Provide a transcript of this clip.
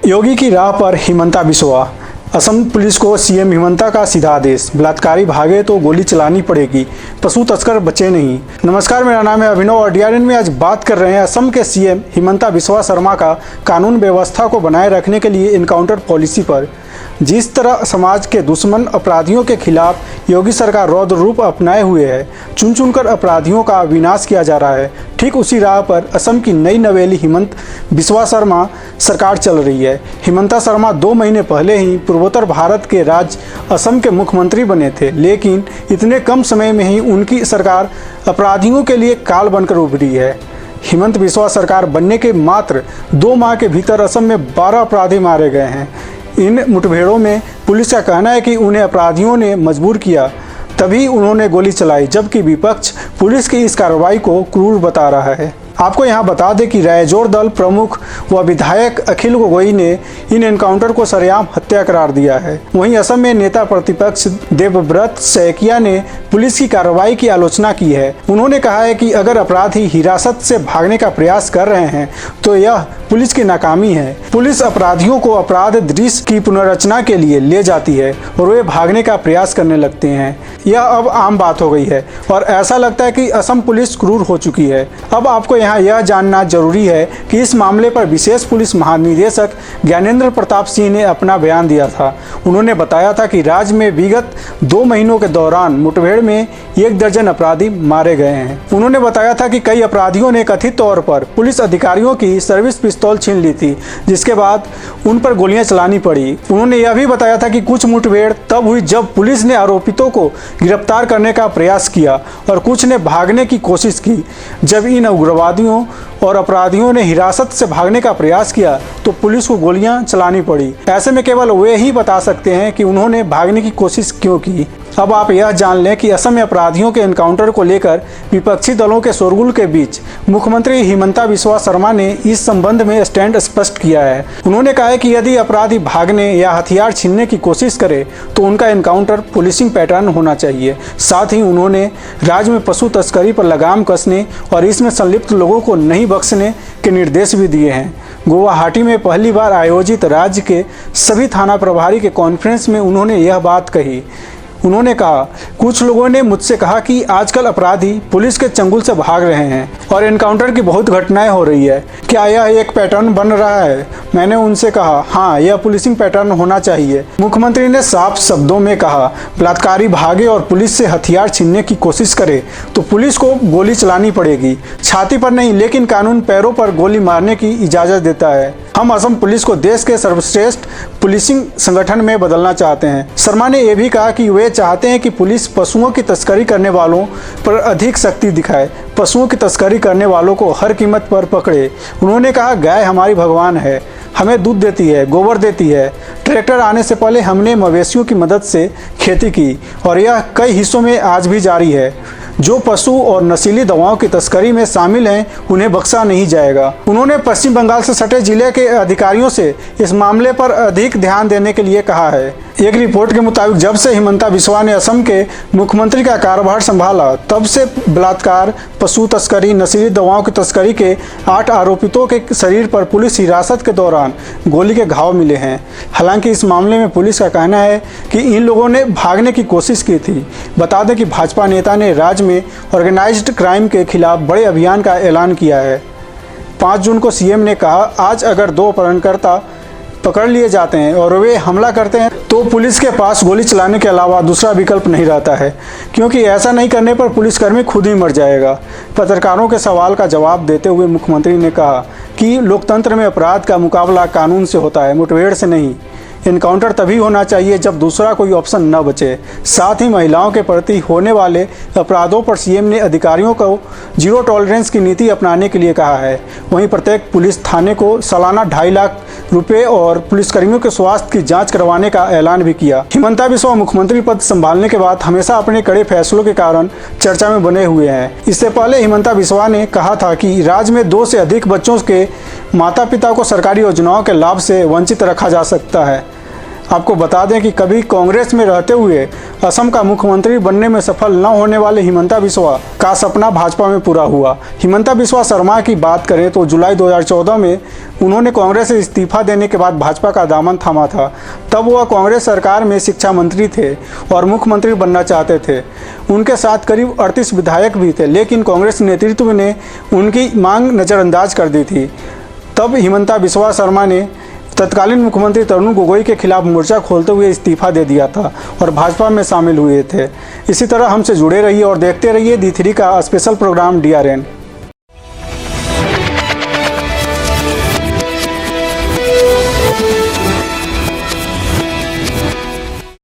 योगी की राह पर हिमंता बिस्वा। असम पुलिस को सीएम हिमंता का सीधा आदेश, बलात्कारी भागे तो गोली चलानी पड़ेगी, पशु तस्कर बचे नहीं। नमस्कार, मेरा नाम है अभिनव और डीआरएन में आज बात कर रहे हैं असम के सीएम हिमंता बिस्वा शर्मा का कानून व्यवस्था को बनाए रखने के लिए इनकाउंटर पॉलिसी पर। जिस तरह समाज के दुश्मन अपराधियों के खिलाफ योगी सरकार रौद्र रूप अपनाए हुए है, चुन चुनकर अपराधियों का विनाश किया जा रहा है, ठीक उसी राह पर असम की नई नवेली हिमंत बिस्वा शर्मा सरकार चल रही है। हिमंता शर्मा 2 महीने पहले ही पूर्वोत्तर भारत के राज्य असम के मुख्यमंत्री बने थे, लेकिन इतने कम समय में ही उनकी सरकार अपराधियों के लिए काल बनकर उभरी है। हिमंत बिस्वा सरकार बनने के मात्र 2 माह के भीतर असम में 12 अपराधी मारे गए हैं। इन मुठभेड़ों में पुलिस का कहना है कि उन्हें अपराधियों ने मजबूर किया, तभी उन्होंने गोली चलाई, जबकि विपक्ष पुलिस की इस कार्रवाई को क्रूर बता रहा है। आपको यहां बता दें कि रायजोर दल प्रमुख व विधायक अखिल गोगोई ने इन एनकाउंटर को सरेआम हत्या करार दिया है। वहीं असम में नेता प्रतिपक्ष देवव्रत सैकिया ने पुलिस की कार्रवाई की आलोचना की है। उन्होंने कहा है कि अगर अपराधी हिरासत से भागने का प्रयास कर रहे हैं तो यह पुलिस की नाकामी है। पुलिस अपराधियों को अपराध दृश्य की पुनर्रचना के लिए ले जाती है और वे भागने का प्रयास करने लगते हैं। यह अब आम बात हो गई है और ऐसा लगता है कि असम पुलिस क्रूर हो चुकी है। अब आपको यहाँ यह जानना जरूरी है कि इस मामले पर विशेष पुलिस महानिदेशक ज्ञानेंद्र प्रताप सिंह ने अपना बयान दिया था। उन्होंने बताया था कि राज्य में विगत 2 महीनों के दौरान मुठभेड़ में 1 दर्जन अपराधी मारे गए हैं। उन्होंने बताया था कि कई अपराधियों ने कथित तौर पर पुलिस अधिकारियों की सर्विस पिस्तौल छीन ली थी, जिसके बाद उन पर गोलियां चलानी पड़ी। उन्होंने यह भी बताया था कि कुछ मुठभेड़ तब हुई जब पुलिस ने आरोपितों को गिरफ्तार करने का प्रयास किया और कुछ ने भागने की कोशिश की। जब इन उग्रवादियों और अपराधियों ने हिरासत से भागने का प्रयास किया तो पुलिस को गोलियां चलानी पड़ी। ऐसे में केवल वे ही बता सकते हैं कि उन्होंने भागने की कोशिश क्यों की। अब आप यह जान लें कि असम में अपराधियों के एनकाउंटर को लेकर विपक्षी दलों के शोरगुल के बीच मुख्यमंत्री हिमंता बिस्वा शर्मा ने इस संबंध में स्टैंड स्पष्ट किया है। उन्होंने कहा है कि यदि अपराधी भागने या हथियार छीनने की कोशिश करे तो उनका एनकाउंटर पुलिसिंग पैटर्न होना चाहिए। साथ ही उन्होंने राज्य में पशु तस्करी पर लगाम कसने और इसमें संलिप्त लोगों को नहीं बख्शने के निर्देश भी दिए हैं। गुवाहाटी में पहली बार आयोजित राज्य के सभी थाना प्रभारी के कॉन्फ्रेंस में उन्होंने यह बात कही। उन्होंने कहा, कुछ लोगों ने मुझसे कहा कि आजकल अपराधी पुलिस के चंगुल से भाग रहे हैं और एनकाउंटर की बहुत घटनाएं हो रही है। क्या यह एक पैटर्न बन रहा है? मैंने उनसे कहा, हाँ, यह पुलिसिंग पैटर्न होना चाहिए। मुख्यमंत्री ने साफ शब्दों में कहा, बलात्कारी भागे और पुलिस से हथियार छीनने की कोशिश करे तो पुलिस को गोली चलानी पड़ेगी, छाती पर नहीं, लेकिन कानून पैरों पर गोली मारने की इजाज़त देता है। हम असम पुलिस को देश के सर्वश्रेष्ठ पुलिसिंग संगठन में बदलना चाहते हैं। शर्मा ने यह भी कहा कि वे चाहते हैं कि पुलिस पशुओं की तस्करी करने वालों पर अधिक सख्ती दिखाए, पशुओं की तस्करी करने वालों को हर कीमत पर पकड़े। उन्होंने कहा, गाय हमारी भगवान है, हमें दूध देती है, गोबर देती है। ट्रैक्टर आने से पहले हमने मवेशियों की मदद से खेती की और यह कई हिस्सों में आज भी जारी है। जो पशु और नशीली दवाओं की तस्करी में शामिल हैं उन्हें बख्शा नहीं जाएगा। उन्होंने पश्चिम बंगाल से सटे जिले के अधिकारियों से इस मामले पर अधिक ध्यान देने के लिए कहा है। एक रिपोर्ट के मुताबिक जब से हिमंता बिस्वा ने असम के मुख्यमंत्री का कार्यभार संभाला तब से बलात्कार, पशु तस्करी, नशीली दवाओं की तस्करी के 8 आरोपितों के शरीर पर पुलिस हिरासत के दौरान गोली के घाव मिले हैं। हालांकि इस मामले में पुलिस का कहना है कि इन लोगों ने भागने की कोशिश की थी। बता दें कि भाजपा नेता ने राज्य में ऑर्गेनाइज्ड क्राइम के खिलाफ बड़े अभियान का ऐलान किया है। 5 जून को सीएम ने कहा, आज अगर 2 अपहरणकर्ता पकड़ लिए जाते हैं और वे हमला करते हैं तो पुलिस के पास गोली चलाने के अलावा दूसरा विकल्प नहीं रहता है, क्योंकि ऐसा नहीं करने पर पुलिसकर्मी खुद ही मर जाएगा। पत्रकारों के सवाल का जवाब देते हुए मुख्यमंत्री ने कहा कि लोकतंत्र में अपराध का मुकाबला कानून से होता है, मुठभेड़ से नहीं। एनकाउंटर तभी होना चाहिए जब दूसरा कोई ऑप्शन न बचे। साथ ही महिलाओं के प्रति होने वाले अपराधों पर सीएम ने अधिकारियों को जीरो टॉलरेंस की नीति अपनाने के लिए कहा है। वहीं प्रत्येक पुलिस थाने को सालाना 2.5 लाख रुपए और पुलिसकर्मियों के स्वास्थ्य की जांच करवाने का ऐलान भी किया। हिमंता बिस्वा मुख्यमंत्री पद संभालने के बाद हमेशा अपने कड़े फैसलों के कारण चर्चा में बने हुए हैं। इससे पहले हिमंता बिस्वा ने कहा था कि राज्य में 2 से अधिक बच्चों के माता पिता को सरकारी योजनाओं के लाभ से वंचित रखा जा सकता है। आपको बता दें कि कभी कांग्रेस में रहते हुए असम का मुख्यमंत्री बनने में सफल न होने वाले हिमंता बिस्वा का सपना भाजपा में पूरा हुआ। हिमंता बिस्वा शर्मा की बात करें तो जुलाई 2014 में उन्होंने कांग्रेस से इस्तीफा देने के बाद भाजपा का दामन थामा था। तब वह कांग्रेस सरकार में शिक्षा मंत्री थे और मुख्यमंत्री बनना चाहते थे। उनके साथ करीब 38 विधायक भी थे, लेकिन कांग्रेस नेतृत्व ने उनकी मांग नज़रअंदाज कर दी थी। तब हिमंता बिस्वा शर्मा ने तत्कालीन मुख्यमंत्री तरुण गोगोई के खिलाफ मोर्चा खोलते हुए इस्तीफा दे दिया था और भाजपा में शामिल हुए थे। इसी तरह हमसे जुड़े रहिए और देखते रहिए D3 का स्पेशल प्रोग्राम DRN।